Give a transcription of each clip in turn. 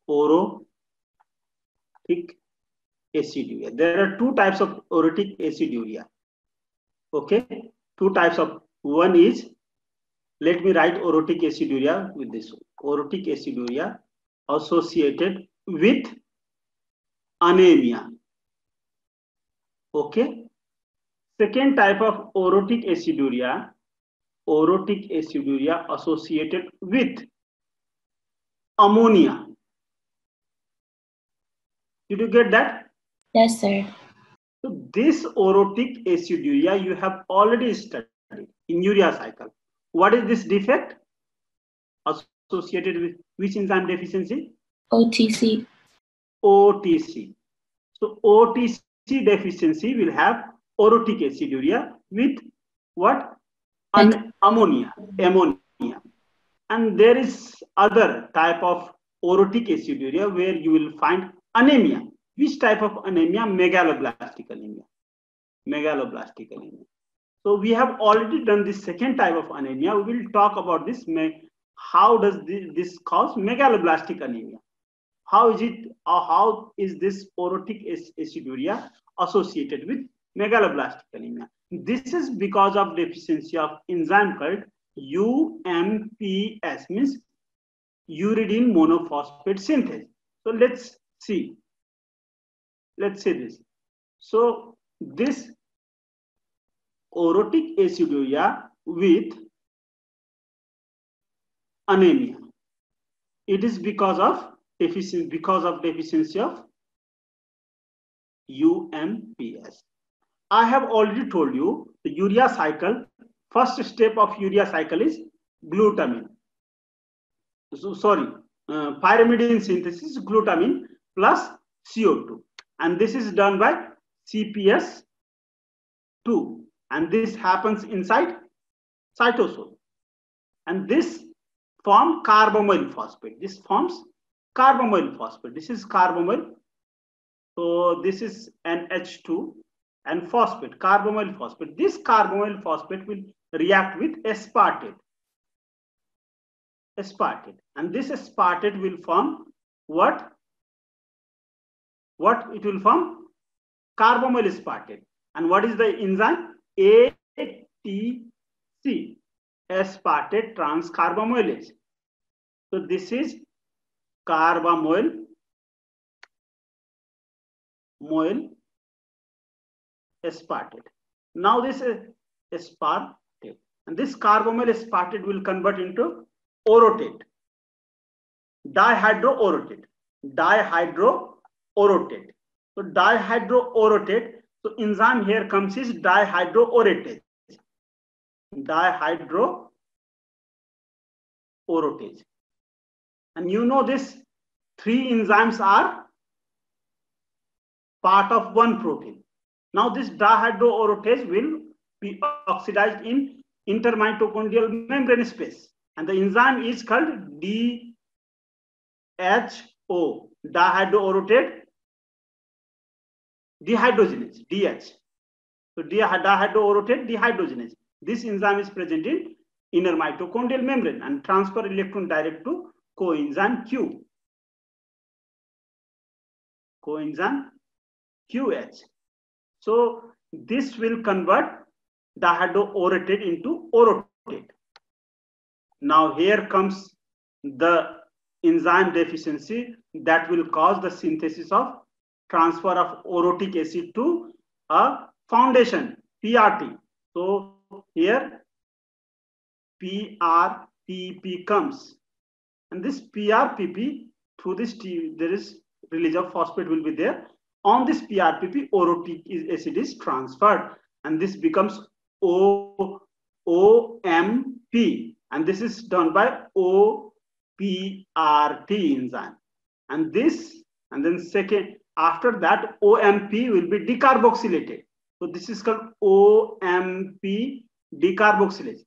orotic aciduria. There are two types of orotic aciduria. Okay, two types of, one is, let me write orotic aciduria with this, orotic aciduria associated with anemia. Okay, second type of orotic aciduria associated with ammonia. Did you get that? Yes, sir. So this orotic aciduria you have already studied in urea cycle. What is this defect associated with which enzyme deficiency? OTC. OTC. So OTC deficiency will have orotic aciduria with what? Ammonia. And there is other type of orotic aciduria where you will find anemia. Which type of anemia? Megaloblastic anemia. Megaloblastic anemia. So we have already done this second type of anemia. We will talk about this. How does this cause megaloblastic anemia? How is it, or how is this orotic aciduria associated with megaloblastic anemia? This is because of deficiency of enzyme called UMPS, means uridine monophosphate synthase. So let's see. Let's say this. So this orotic aciduria with anemia, it is because of deficiency of UMPS. I have already told you the urea cycle, first step of urea cycle is glutamine. So sorry, pyrimidine synthesis, glutamine plus CO2, and this is done by CPS2, and this happens inside cytosol, and this form carbamoyl phosphate. This forms carbamoyl phosphate. This is carbamoyl. So this is NH2 and phosphate, carbamoyl phosphate. This carbamoyl phosphate will react with aspartate. And this aspartate will form what? It will form carbamoyl aspartate. And what is the enzyme? ATC, aspartate transcarbamylase. So this is carbamoyl aspartate. Now this is aspartate, and this carbamoyl aspartate will convert into orotate, dihydroorotate. So dihydroorotate. So enzyme here comes is dihydroorotate. And you know this three enzymes are part of one protein. Now this dihydroorotate will be oxidized in intermitochondrial membrane space, and the enzyme is called DHO, dihydroorotate dehydrogenase, DH. So dihydroorotate dehydrogenase. This enzyme is present in inner mitochondrial membrane and transfer electron direct to coenzyme Q. Coenzyme QH. So this will convert dihydroorotate into orotate. Now here comes the enzyme deficiency that will cause the synthesis of transfer of orotic acid to a foundation, PRT. So here PRPP comes, and this PRPP, through this there is release of phosphate will be there. On this PRPP, orotic acid is transferred, and this becomes OMP, and this is done by OPRT enzyme. And this, and then second, after that OMP will be decarboxylated. So this is called OMP decarboxylase.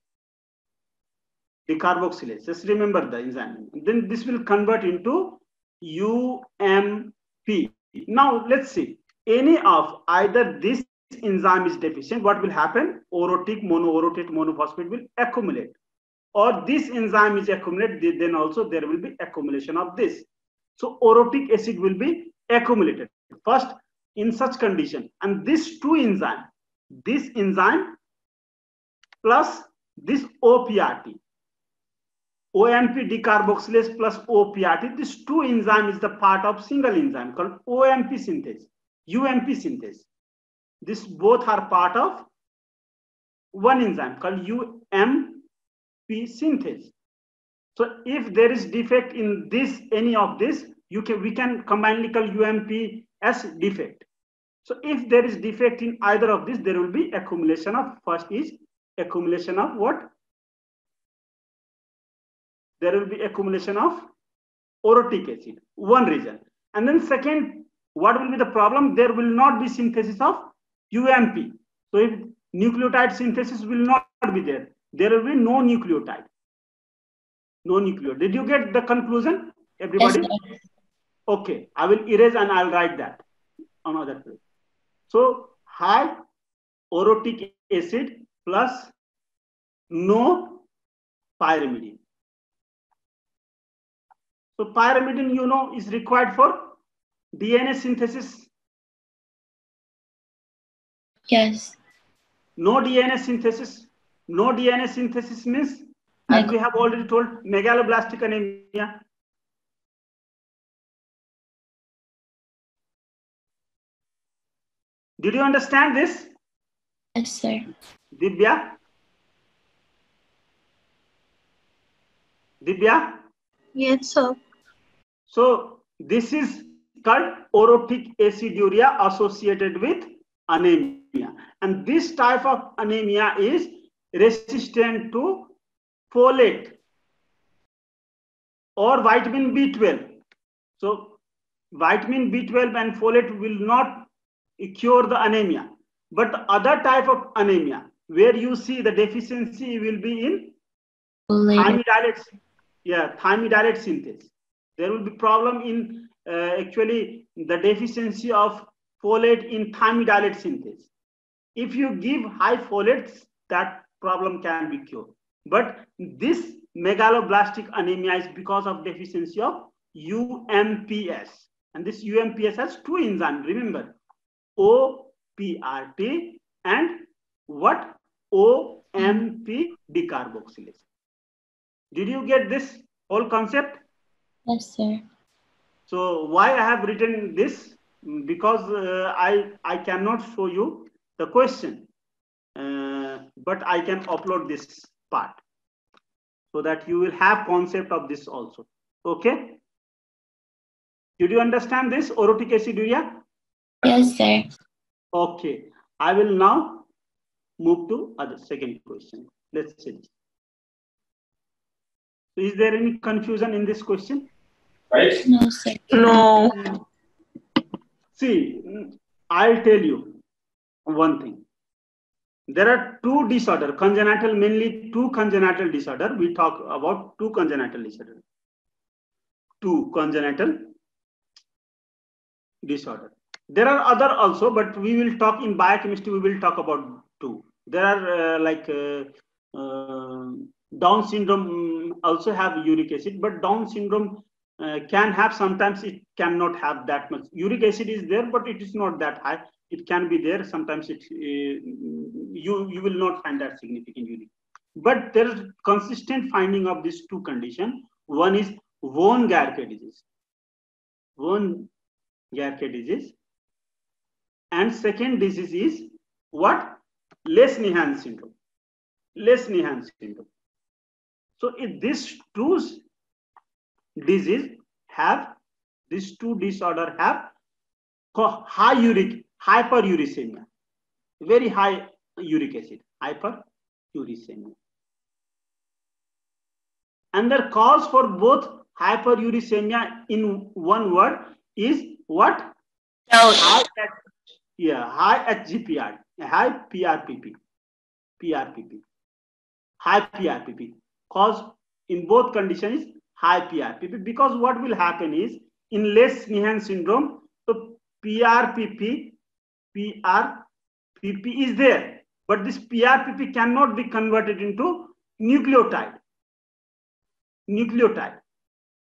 Just remember the enzyme. And then this will convert into UMP. Now let's see, any of either this enzyme is deficient, what will happen? Orotic monoorotate monophosphate will accumulate, or this enzyme is accumulated, then also there will be accumulation of this. So orotic acid will be accumulated first in such condition, and this enzyme plus this OPRT, OMP decarboxylase plus OPRT, this two enzyme is the part of single enzyme called OMP synthase, UMP synthase. This both are part of one enzyme called UMP synthase. So if there is defect in this, any of this, we can combinedly call UMP as defect. So if there is defect in either of this, there will be accumulation of, first is accumulation of what? There will be accumulation of orotic acid, one reason. And then second, what will be the problem? There will not be synthesis of UMP. So if nucleotide synthesis will not be there, there will be no nucleotide. No nucleotide. Did you get the conclusion, everybody? Yes, okay, I will erase and I'll write that on other place. So high orotic acid plus no pyrimidine. So pyrimidine, you know, is required for DNA synthesis. Yes. No DNA synthesis. No DNA synthesis means, as we have already told, megaloblastic anemia. Did you understand this? Yes, sir. Divya? Divya? Yes, sir. So this is called orotic aciduria associated with anemia. And this type of anemia is resistant to folate or vitamin B12. So vitamin B12 and folate will not cure the anemia. But the other type of anemia where you see the deficiency will be in thymidylate, thymidylate synthase. There will be problem in actually the deficiency of folate in thymidylate synthase. If you give high folates, that problem can be cured. But this megaloblastic anemia is because of deficiency of UMPS. And this UMPS has two enzymes, remember, OPRT and what? OMP decarboxylase. Did you get this whole concept? Yes, sir. So why I have written this? Because I cannot show you the question, but I can upload this part so that you will have concept of this also. Okay? Did you understand this orotic aciduria? Yes, sir. Okay. I will now move to other second question. Let's see. So is there any confusion in this question? Right? No, sir. No. See, I'll tell you one thing. There are two disorders, congenital, mainly two congenital disorders. We talk about two congenital disorders. Two congenital disorders. There are other also, but we will talk in biochemistry, we will talk about two. There are Down syndrome also have uric acid, but Down syndrome can have, sometimes it cannot have that much. Uric acid is there, but it is not that high. It can be there. Sometimes it you will not find that significant uric. But there is consistent finding of these two conditions. One is Vaughan-Gaerke disease. Vaughan-Gaerke disease. And second disease is what? Lesch-Nyhan syndrome. Lesch-Nyhan syndrome. So if these two disease have, these two disorder have high hyperuricemia, very high uric acid, hyperuricemia. And the cause for both hyperuricemia in one word is what? High HGPR, high PRPP. High PRPP. Cause in both conditions is high PRPP, because what will happen is in Lesch-Nyhan syndrome, so PRPP is there, but this PRPP cannot be converted into nucleotide.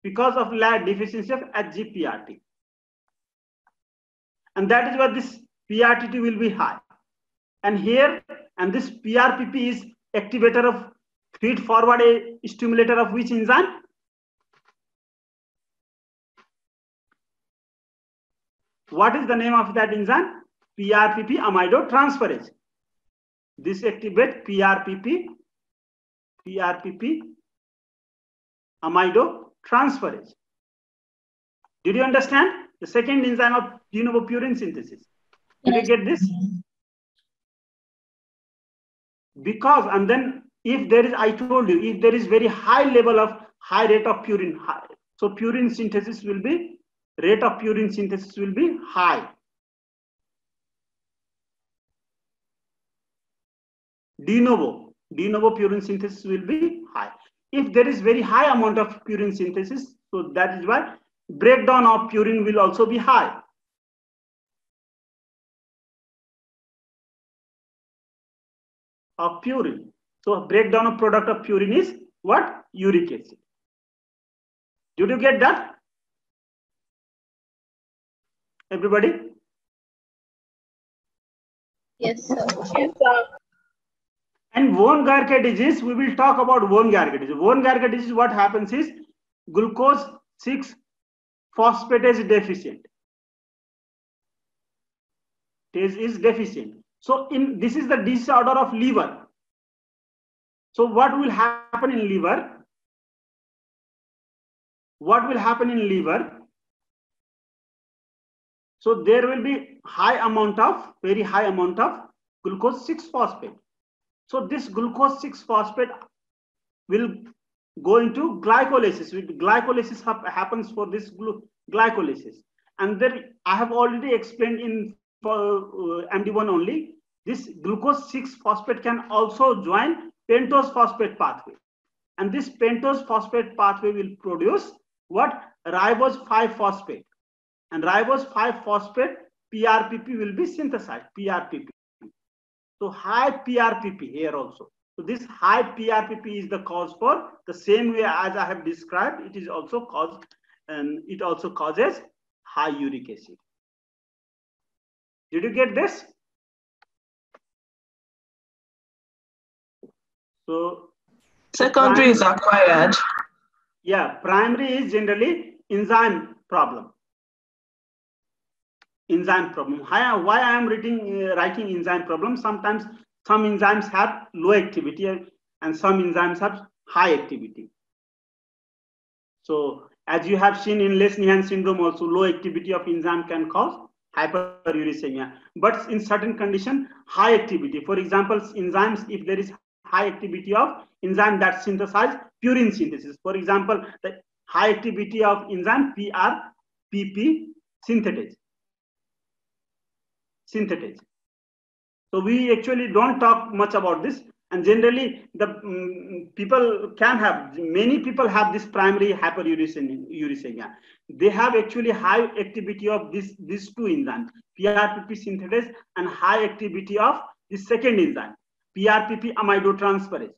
because of deficiency of HGPRT. And that is why this PRTT will be high. And here, and this PRPP is activator of feed forward a stimulator of which enzyme? What is the name of that enzyme? PRPP amidotransferase. This activates PRPP amidotransferase. Did you understand? The second enzyme of de novo purine synthesis. Did you get this? Because, and then if there is, I told you, if there is very high level of high rate of purine, so purine synthesis will be, rate of purine synthesis will be high. De novo purine synthesis will be high. If there is very high amount of purine synthesis, so that is why breakdown of purine will also be high. Of purine. So breakdown of product of purine is what? Uric acid. Did you get that? Everybody? Yes, sir. Yes, sir. And Von-Guerke disease, we will talk about Von-Guerke disease. Von-Guerke disease, what happens is glucose 6-phosphatase deficient. Is deficient. So this is the disorder of liver. So what will happen in liver? What will happen in liver? So there will be very high amount of glucose 6-phosphate. So this glucose 6-phosphate will go into glycolysis. Glycolysis happens for this glycolysis. And then I have already explained in MD1 only, this glucose 6-phosphate can also join pentose phosphate pathway. And this pentose phosphate pathway will produce what? Ribose 5-phosphate. And ribose 5-phosphate PRPP will be synthesized, PRPP. So high PRPP here also. So this high PRPP is the cause for the same way as I have described. It is also caused, and it also causes high uric acid. Did you get this? So Secondary is acquired. Yeah, primary is generally enzyme problem. Enzyme problem. Why I am writing enzyme problem? Sometimes some enzymes have low activity and some enzymes have high activity. So as you have seen in Lesch-Nyhan syndrome also, low activity of enzyme can cause hyperuricemia. But in certain condition, high activity. For example, enzymes, if there is high activity of enzyme that synthesize purine synthesis. For example, the high activity of enzyme PRPP synthetase. So we actually don't talk much about this, and generally the many people have this primary hyperuricemia. They have actually high activity of these two enzymes, PRPP synthetase, and high activity of the second enzyme, PRPP amidotransferase.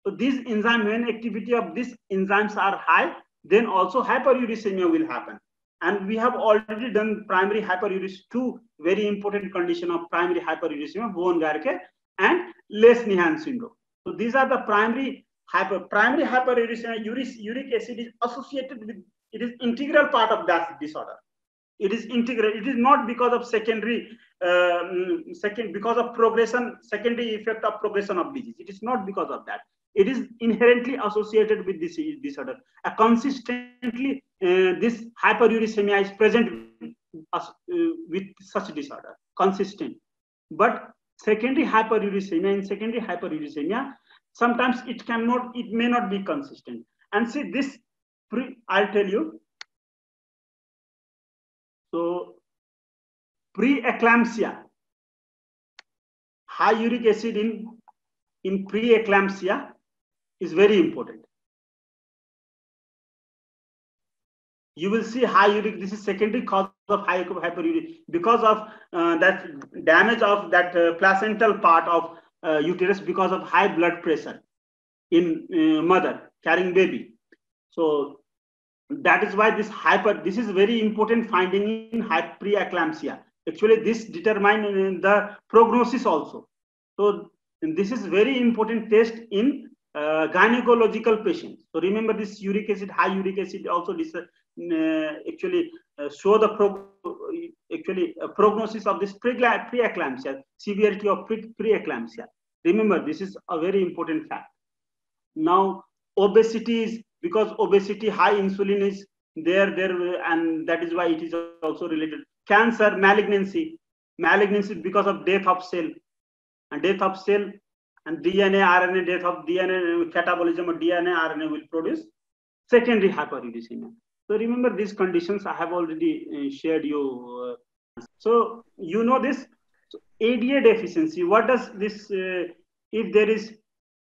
So these enzymes, when activity of these enzymes are high, then also hyperuricemia will happen. And we have already done primary hyperuricemia, two very important conditions of primary hyperuricemia, Von-Guerke and Lesch-Nyhan syndrome. So these are the primary hyperuricemia. Uric acid is associated with, it is integral part of that disorder. It is integral. It is not because of secondary effect of progression of disease. It is not because of that. It is inherently associated with this disorder. Consistently, this hyperuricemia is present with such disorder, consistent. But secondary hyperuricemia, sometimes it may not be consistent. And see this, I'll tell you. So preeclampsia, high uric acid in preeclampsia is very important. You will see high uric, this is secondary cause of high hyperuric because of that damage of that placental part of uterus because of high blood pressure in mother. carrying baby. So that is why this is very important finding in preeclampsia. Actually, this determines the prognosis also. So this is very important test in gynecological patients. So remember this uric acid, high uric acid also actually show the prognosis of this preeclampsia, severity of preeclampsia. Remember, this is a very important fact. Now, obesity is, because obesity, high insulin is there, and that is why it is also related. Cancer, malignancy because of death of cell, and DNA, RNA, death of DNA, catabolism of DNA, RNA will produce secondary hyperuricemia. So remember these conditions I have already shared you. So you know this. So ADA deficiency. What does this? If there is,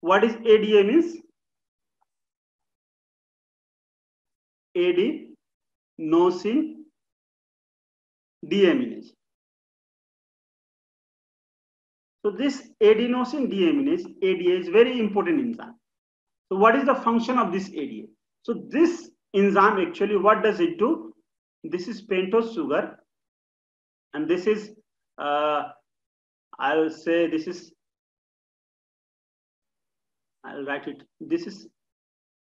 what is ADA means? Adenosine deaminase. So this adenosine deaminase, ADA, is very important enzyme. So what is the function of this ADA? So this enzyme actually, what does it do? This is pentose sugar, and this is, I'll say this is, I'll write it. This is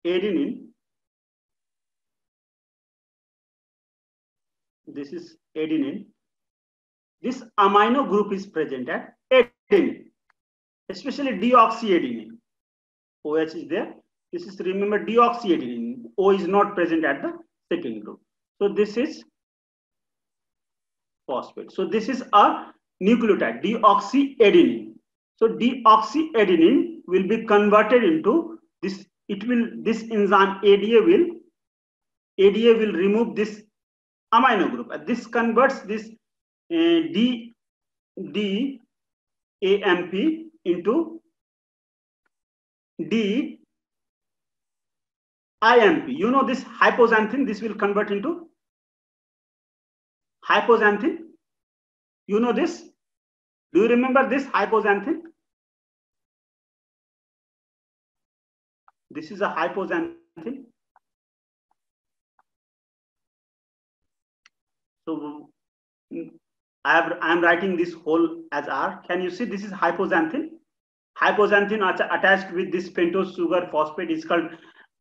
adenine. This is adenine. This amino group is present at adenine, especially deoxyadenine. OH is there. This is, remember, deoxyadenine. O is not present at the second group. So this is phosphate. So this is a nucleotide, deoxyadenine. So deoxyadenine will be converted into this. This enzyme ADA will remove this amino group. This converts this DAMP into DIMP. You know this hypoxanthine, this will convert into hypoxanthine. You know this? Do you remember this hypoxanthine? This is a hypoxanthine. So I am writing this whole as R. Can you see this is hypoxanthine? Hypoxanthine attached with this pentose sugar phosphate is called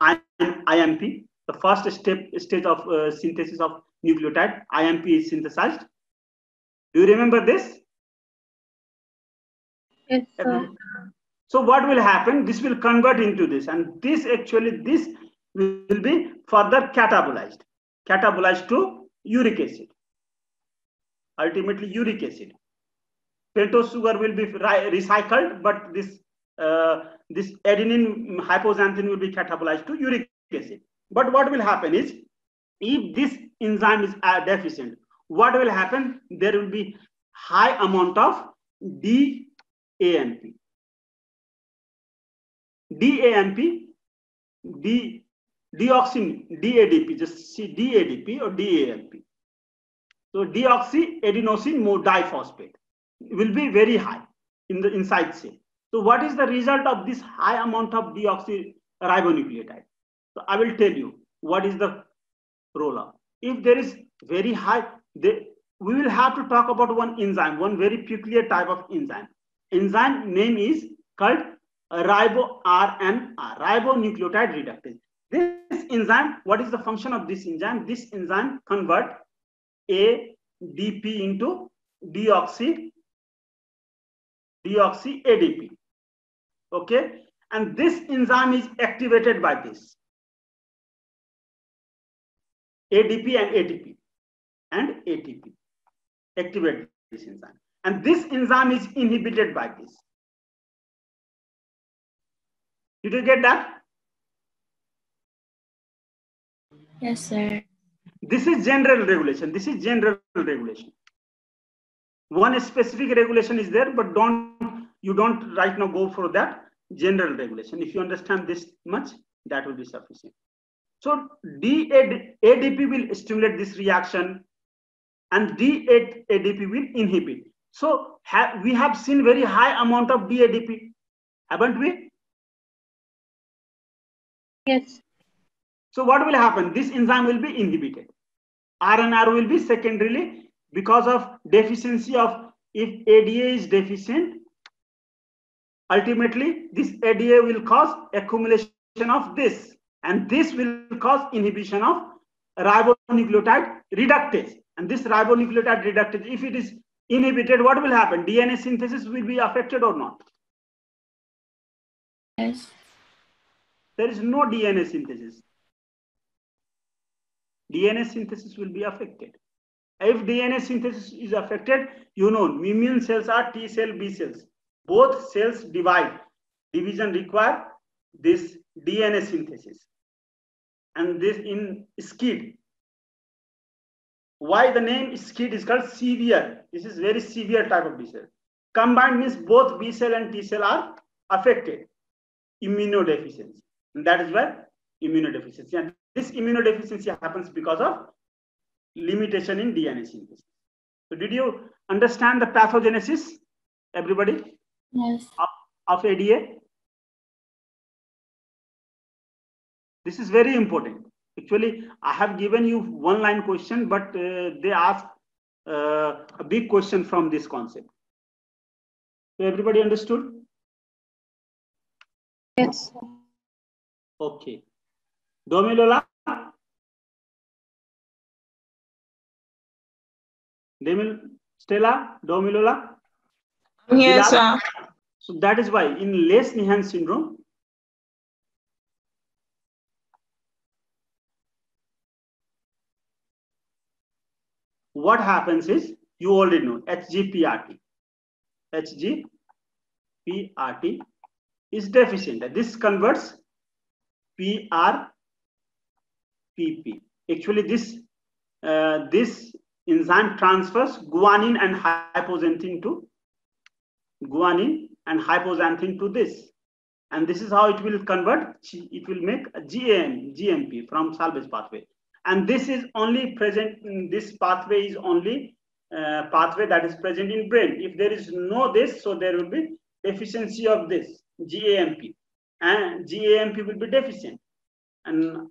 IMP. The first stage of synthesis of nucleotide, IMP is synthesized. Do you remember this? Yes, sir. So what will happen? This will convert into this, and this will be further catabolized to uric acid. Ultimately, uric acid. Pentose sugar will be recycled, but this adenine hypoxanthine will be catabolized to uric acid. But what will happen is, if this enzyme is deficient, what will happen? There will be high amount of DAMP, deoxin, DADP, just see DADP or DAMP. So deoxyadenosine diphosphate will be very high in the inside cell. So what is the result of this high amount of deoxyribonucleotide? So I will tell you what is the role of. If there is very high, we will have to talk about one enzyme, one very peculiar type of enzyme. Enzyme name is called RNR, ribonucleotide reductase. This enzyme, what is the function of this enzyme? This enzyme convert ADP into deoxy-ADP. Okay, and this enzyme is activated by this ADP and ATP. Activate this enzyme, and this enzyme is inhibited by this. Did you get that? Yes, sir. This is general regulation. One specific regulation is there, but you don't right now go for that general regulation. If you understand this much, that will be sufficient. So ADP will stimulate this reaction, and DADP will inhibit. So we have seen very high amount of DADP, haven't we? Yes. So what will happen? This enzyme will be inhibited. RNR will be secondarily because of deficiency of, if ADA is deficient, ultimately this ADA will cause accumulation of this, and this will cause inhibition of ribonucleotide reductase. And this ribonucleotide reductase, if it is inhibited, what will happen? DNA synthesis will be affected or not? Yes. There is no DNA synthesis. DNA synthesis will be affected. If DNA synthesis is affected, you know, immune cells are T cell, B cells. Both cells divide. Division require this DNA synthesis. And this in SCID. Why the name SCID is called severe? This is very severe type of B cell. Combined means both B cell and T cell are affected. Immunodeficiency. And that is why immunodeficiency. And this immunodeficiency happens because of limitation in DNA synthesis. So did you understand the pathogenesis, everybody? Yes. Of ADA? This is very important. Actually, I have given you one line question, but they ask a big question from this concept. So everybody understood? Yes. Okay. Domilola? Stella? Domilola? Yes, sir. So that is why in Lesch-Nyhan syndrome, what happens is, you already know, HGPRT. HGPRT is deficient. This converts PRPP. Actually, this enzyme transfers guanine and hypoxanthine to this. And this is how it will convert. It will make a GMP from salvage pathway. And this is only present in this pathway, is only pathway that is present in brain. If there is no this, so there will be deficiency of this GAMP, and GAMP will be deficient. And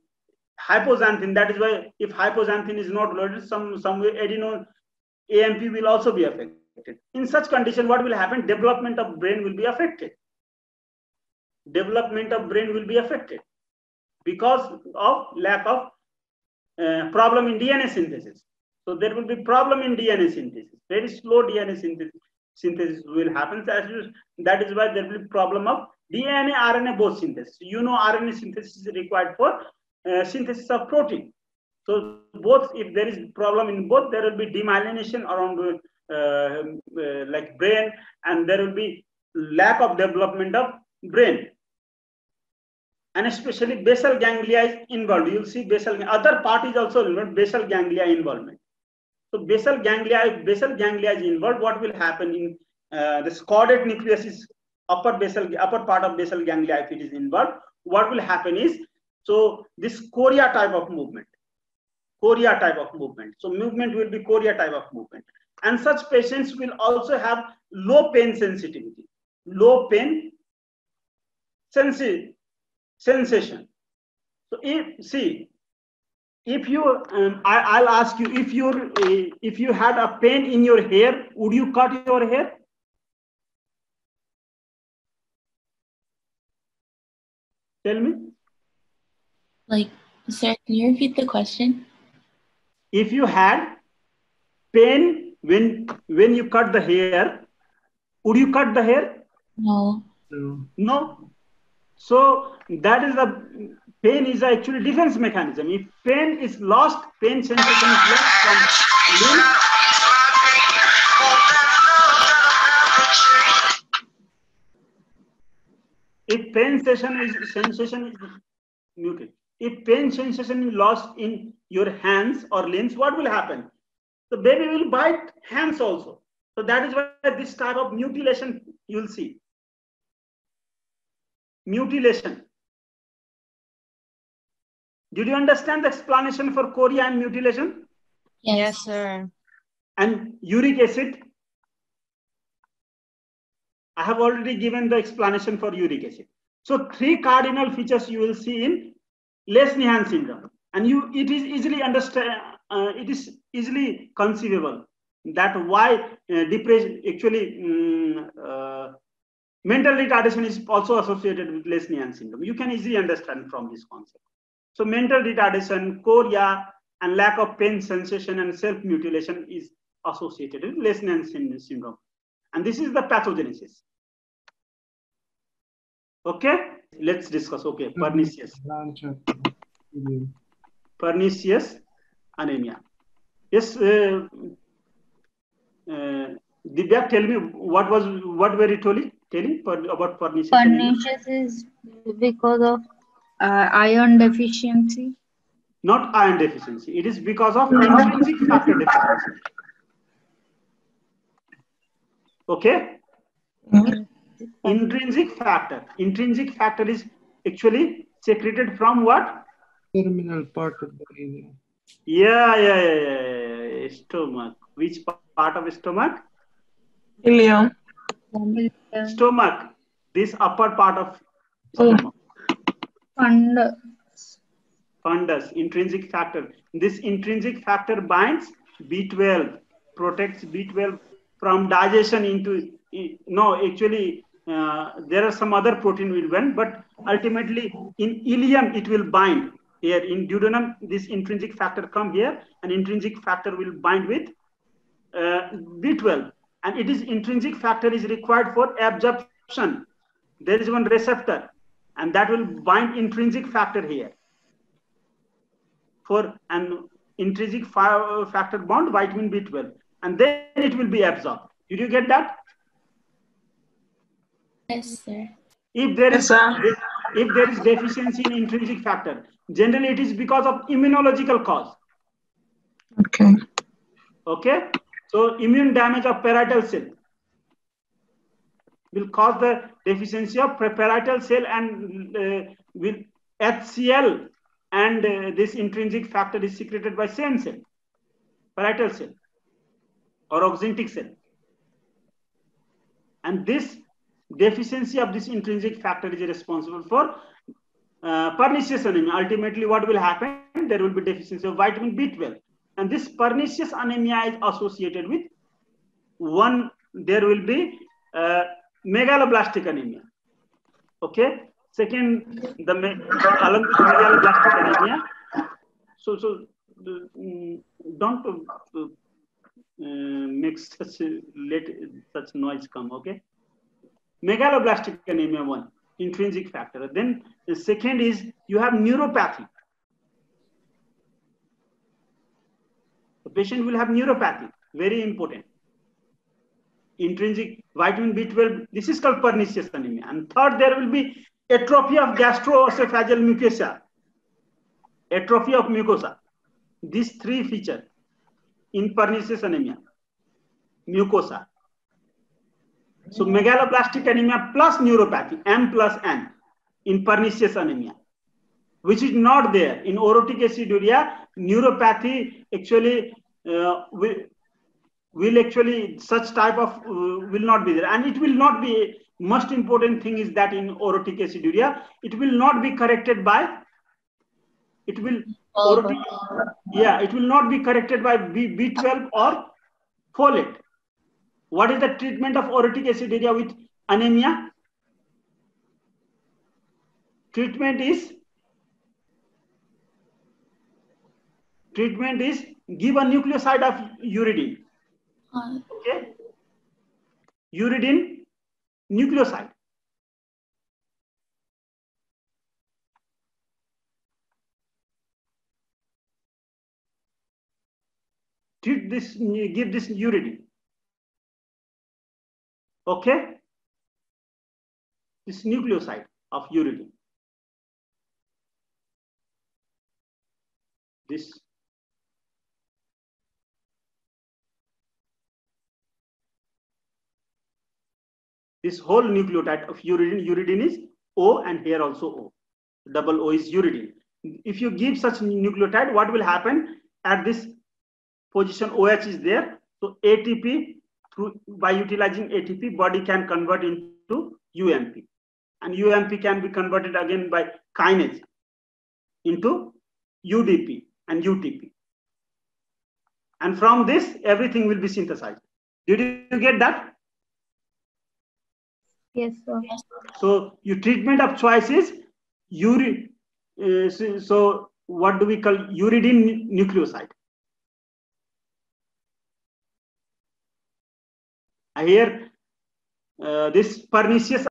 hypoxanthine, that is why if hypoxanthine is not loaded, some way adeno AMP will also be affected. In such condition, what will happen? Development of brain will be affected. Development of brain will be affected because of lack of problem in DNA synthesis. So there will be problem in DNA synthesis. Very slow DNA synthesis will happen. That is why there will be problem of DNA, RNA both synthesis. You know, RNA synthesis is required for synthesis of protein. So both, if there is problem in both, there will be demyelination around like brain, and there will be lack of development of brain. And especially basal ganglia is involved. You'll see other part is also involved, basal ganglia involvement. So basal ganglia is involved, what will happen in this caudate nucleus is upper part of basal ganglia, if it is involved, what will happen is, so this chorea type of movement. So movement will be chorea type of movement. And such patients will also have low pain sensitivity, low pain sensation. So if you, I'll ask you, if you had a pain in your hair, would you cut your hair? Tell me. Like, sir, can you repeat the question? If you had pain when you cut the hair, would you cut the hair? No. No. So that is the pain is actually defense mechanism. If pain is lost, pain sensation is lost from limb. If pain sensation is muted. If pain sensation is lost in your hands or limbs, what will happen? The baby will bite hands also. So that is why this type of mutilation you will see. Mutilation. Did you understand the explanation for chorea and mutilation? Yes, sir. And uric acid? I have already given the explanation for uric acid. So 3 cardinal features you will see in Lesch-Nyhan syndrome, and it is easily it is easily conceivable that why depression actually mental retardation is also associated with Lesch-Nyhan syndrome. You can easily understand from this concept. So mental retardation, chorea, and lack of pain sensation and self-mutilation is associated with Lesch-Nyhan syndrome. And this is the pathogenesis. Okay, let's discuss. Okay, pernicious. Pernicious anemia. Yes, Divya, tell me what were you telling about pernicious anemia? Pernicious is because of iron deficiency. Not iron deficiency. It is because of intrinsic factor deficiency. Okay? Intrinsic factor. Intrinsic factor is actually secreted from what? Terminal part of the area. Yeah. Stomach. Which part of stomach? Ileum. Stomach. This upper part of stomach. Fundus. Intrinsic factor. This intrinsic factor binds B12, protects B12 from digestion into. No, actually, there are some other protein will bind, but ultimately in ileum it will bind. Here in duodenum, this intrinsic factor come here, and intrinsic factor will bind with B12, and it is intrinsic factor is required for absorption. There is one receptor, and that will bind intrinsic factor here. For an intrinsic factor bound vitamin B12, and then it will be absorbed. Did you get that? Yes, sir. If there is deficiency in intrinsic factor, generally it is because of immunological cause. Okay. So immune damage of parietal cell will cause the deficiency of parietal cell, and with HCl and this intrinsic factor is secreted by same cell, parietal cell or oxyntic cell, and this deficiency of this intrinsic factor is responsible for pernicious anemia. Ultimately, what will happen? There will be deficiency of vitamin B12, and this pernicious anemia is associated with one. There will be megaloblastic anemia. Okay. Second, along with megaloblastic anemia. So don't make such noise come. Okay. Megaloblastic anemia, one intrinsic factor. Then the second is you have neuropathy. The patient will have neuropathy, very important. Intrinsic vitamin B12, this is called pernicious anemia. And third, there will be atrophy of gastroesophageal mucosa. Atrophy of mucosa. These three features in pernicious anemia. Mucosa. So megaloblastic anemia plus neuropathy, M plus N, in pernicious anemia, which is not there in orotic aciduria. Neuropathy actually will actually such type of will not be there, and it will not be. Most important thing is that in orotic aciduria, it will not be corrected by. It will it will not be corrected by B12 or folate. What is the treatment of orotic aciduria with anemia? Treatment is give a nucleoside of uridine. Okay, uridine nucleoside. Treat this, give this uridine. Okay, this nucleoside of uridine. This whole nucleotide of uridine is O, and here also O. Double O is uridine. If you give such nucleotide, what will happen? At this position OH is there. So ATP, by utilizing ATP, body can convert into UMP. And UMP can be converted again by kinase. into UDP and UTP. And from this, everything will be synthesized. Did you get that? Yes, sir. So your treatment of choice is so what do we call uridine nucleoside? I hear this pernicious